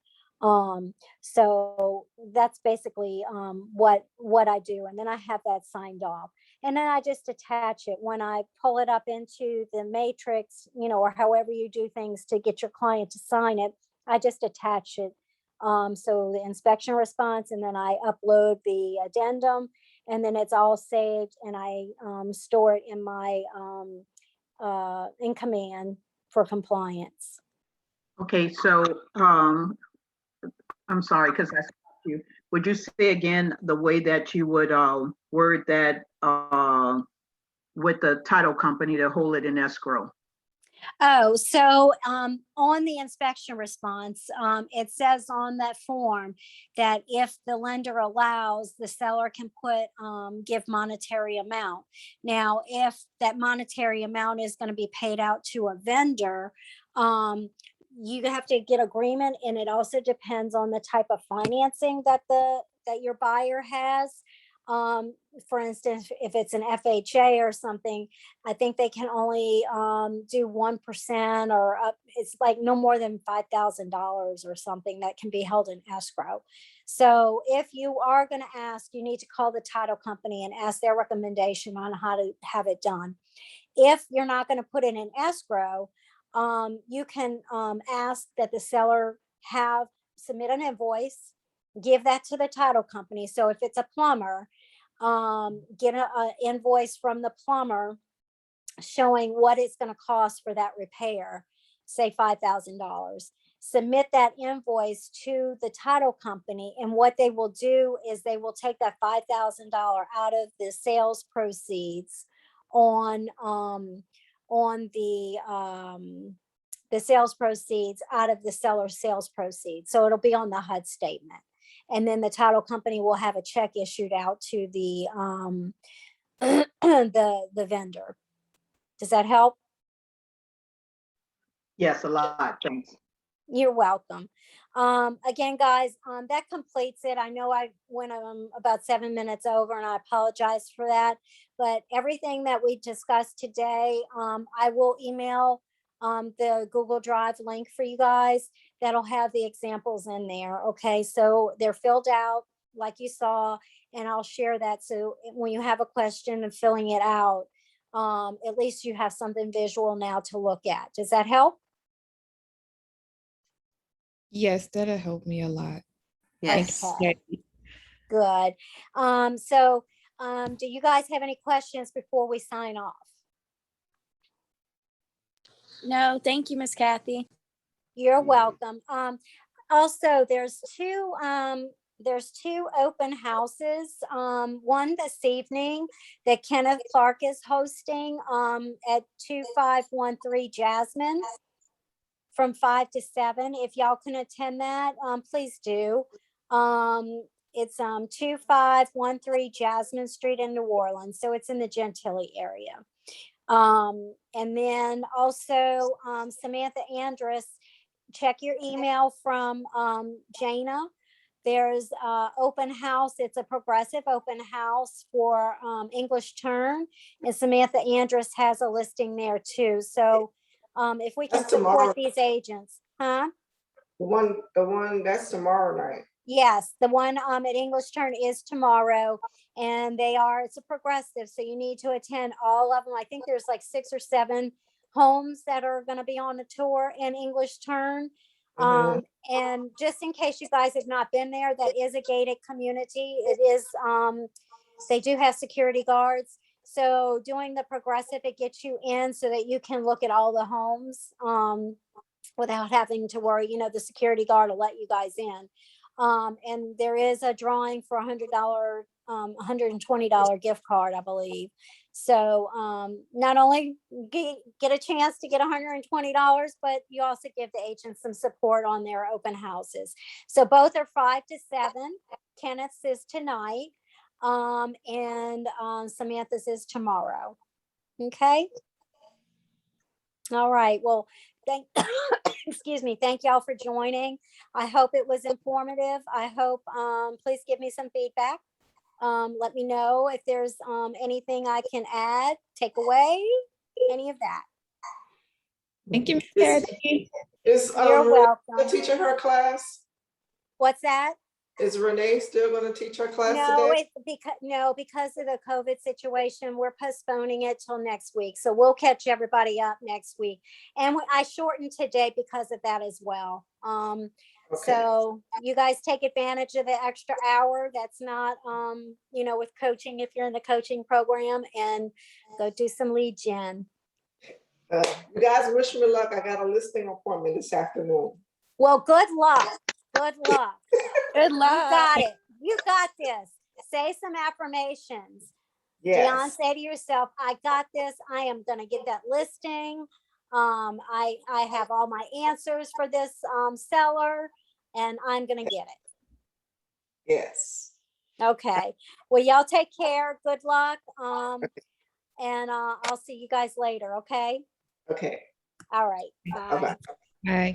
So that's basically what I do. And then I have that signed off. And then I just attach it when I pull it up into the matrix, or however you do things to get your client to sign it. I just attach it. So the inspection response, and then I upload the addendum, and then it's all saved, and I store it in my in command for compliance. Okay, so I'm sorry, because I stopped you. Would you say again the way that you would word that with the title company to hold it in escrow? Oh, so on the inspection response, it says on that form that if the lender allows, the seller can give monetary amount. Now, if that monetary amount is going to be paid out to a vendor, you have to get agreement, and it also depends on the type of financing that your buyer has. For instance, if it's an FHA or something, I think they can only do 1% or up. It's like no more than $5,000 or something that can be held in escrow. So if you are going to ask, you need to call the title company and ask their recommendation on how to have it done. If you're not going to put it in escrow, you can ask that the seller submit an invoice, give that to the title company. So if it's a plumber, get an invoice from the plumber showing what it's going to cost for that repair, say $5,000. Submit that invoice to the title company, and what they will do is they will take that $5,000 out of the sales proceeds on the sales proceeds out of the seller's sales proceeds. So it'll be on the HUD statement. And then the title company will have a check issued out to the the vendor. Does that help? Yes, a lot, thanks. You're welcome. Again, guys, that completes it. I know I went about 7 minutes over, and I apologize for that. But everything that we discussed today, I will email the Google Drive link for you guys. That'll have the examples in there. Okay, so they're filled out like you saw, and I'll share that. So when you have a question and filling it out, at least you have something visual now to look at. Does that help? Yes, that'll help me a lot. Yes. Okay. Good. Do you guys have any questions before we sign off? No, thank you, Miss Kathy. You're welcome. Also, there's two open houses. One this evening that Kenneth Clark is hosting at 2513 Jasmine from 5 to 7. If y'all can attend that, please do. It's 2513 Jasmine Street in New Orleans. So it's in the Gentilly area. And then also Samantha Andrus, check your email from Jana. There's open house. It's a progressive open house for English Turn, and Samantha Andrus has a listing there too. So if we can That's tomorrow. support these agents, huh? The one that's tomorrow night. Yes, the one at English Turn is tomorrow, and it's a progressive, so you need to attend all of them. I think there's like 6 or 7 homes that are going to be on the tour in English Turn. And just in case you guys have not been there, that is a gated community. It is, they do have security guards. So doing the progressive, it gets you in so that you can look at all the homes without having to worry, the security guard will let you guys in. And there is a drawing for $100, $120 gift card, I believe. So not only get a chance to get $120, but you also give the agents some support on their open houses. So both are 5 to 7. Kenneth's is tonight, and Samantha's is tomorrow. Okay. All right. Well, excuse me. Thank y'all for joining. I hope it was informative. I hope, please give me some feedback. Let me know if there's anything I can add, take away, any of that. Thank you, Ms. Is- Kathy. Is You're Renee welcome. teaching her class? What's that? Is Renee still going to teach her class No, today? because of the COVID situation, we're postponing it till next week. So we'll catch everybody up next week. And I shortened today because of that as well. Okay. So you guys take advantage of the extra hour. That's not, with coaching, if you're in the coaching program, and go do some lead gen. You guys wish me luck. I got a listing appointment this afternoon. Well, good luck. Good luck. Good You luck. got it. You got this. Say some affirmations. Dion, Yes. say to yourself, I got this. I am going to get that listing. I have all my answers for this seller, and I'm going to get it. Yes. Okay. Well, y'all take care. Good luck. And I'll see you guys later. Okay. Okay. All right. Bye-bye. Bye.